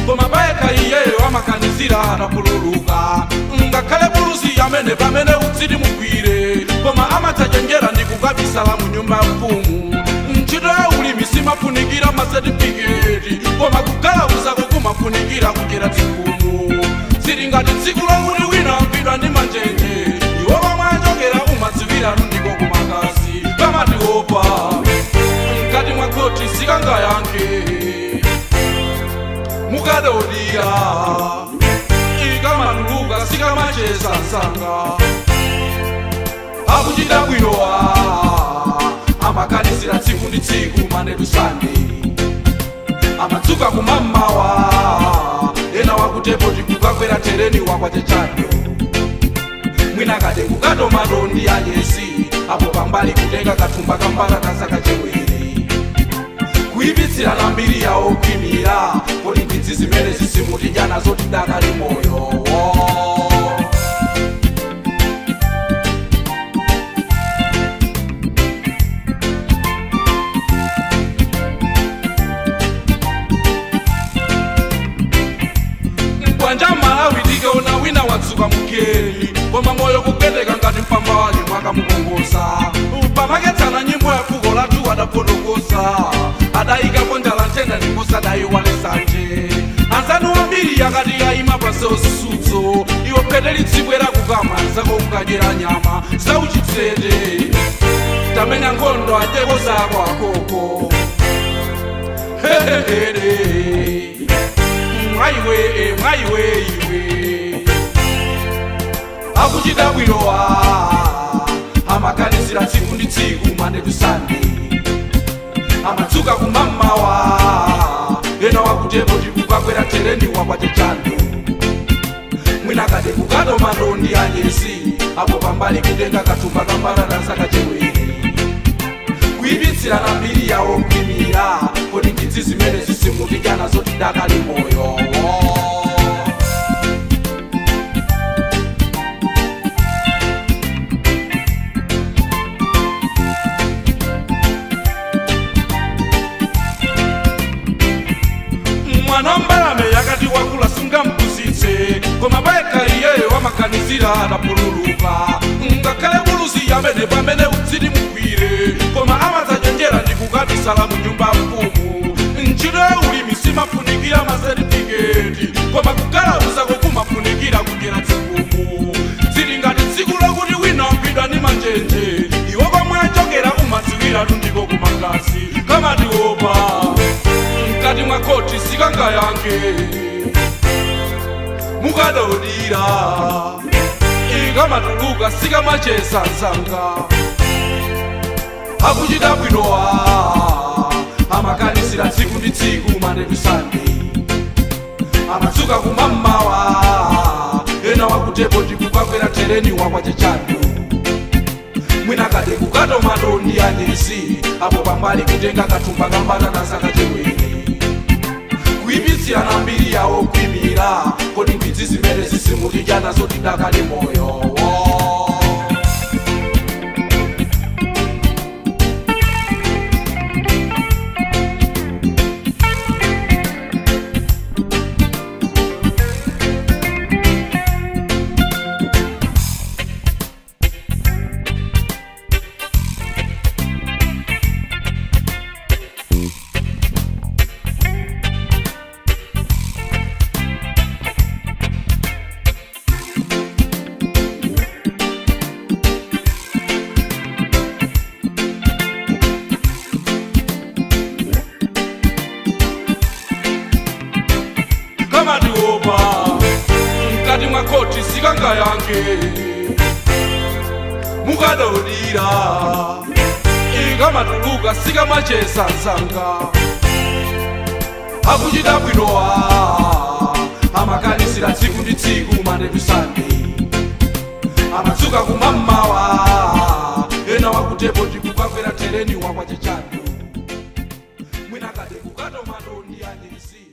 koma bayeka iyeyo amakanizira atapululuka ngakhale buluzi amene pamene utsiri mugwire koma amatajenjera ndi kukabisala mu nyumba ya mfumu ntchito ya ulimi simafunikira masetifiketi koma kugalauza kumafunikira kudyera tsikumu sili ngati tsiku lokuti wina agwidwa ndi manjenje iwo omwe achokera umadziwira ndiko kumakazi kamatiopa mkati mwa khoti sikangayankhe mukadodira ikamatuluka sikamacheza nsanga akuchita bwinowa amakanizira tsiku ndi tsiku manetu sande amadzuka kumamawa ena wakutepo tikukakwera tereni wakwachechano mwina kade kukatomato ndi anyesi apo pambali kutenga kathumba kambala kasakachewere kuipitsira na mbiri yawo kwimira kodi ndidzi zimene zisimutijana zoti dakali moyo Malawi tikaona wina watsuka mukeli koma moyo kugedeka ngati mpambali mwakamukongoza pamaketsana nyimbo ya fuko lathu adapotokoza adayikapo njala ntenda ndikosa dayiwale sanje anzanu ambiri yakati yayima pasi osisutso iwo phete litsibwera kukamanzako kukadyera nyama sauchitsete tamenya nkhondo adyeko zako akoko hehehere mwaiwe iwe akuchita bwinowa amakanizira tsiku ndi tsiku manetu sande amadzuka kumamawa ena wakutepo tikukakwera tereni wakwachechano mwina kade kukatomando ndi anyesi apo pambali kutenga kathumba kambala kasakachewere kuipitsira na mbiri yawo kwimira kodi ndidzi zimene zisimutijana zoti dakali moyo mwana mbalame yakati wakula singampusitse koma bayeka iyeyo amakanizira atapululuka ngakhale buluzi amene pamene utsiri mugwire koma amatajenjera ndi kukabisala mu nyumba ya mfumu ntchito ya ulimi simafunikira masetifiketi koma kugalauza kumafunikira kudyera tsikumu zili ngati tsiku lokuti wina agwidwa ndi manjenje iwo komwe achokera umadziwira ndiko kumakazi kamatiopa mkati mwa khoti sikangayankhe mukadodira ikamatuluka sikamacheza nsanga akuchita bwinowa amakanizira tsiku ndi tsiku manetu sande amadzuka kumamawa ena wakutepo tikukakwera tereni wakwachechano mwina kade kukatomato ndi anyesi apo pambali kutenga kathumba kambala kasakachewere kuipitsira na mbiri yawo kwimira kodi ndidzi zimene zisimutijana zoti dakali moyo kamatiopa mkati mwa khoti sikangayankhe mukadodira ikamatuluka sikamacheza nsanga akuchita bwinowa amakanizira tsiku ndi tsiku manetu sande amadzuka kumamawa ena wakutepo tikukakwera tereni wakwachechano mwina kade kukatomato ndi anyesi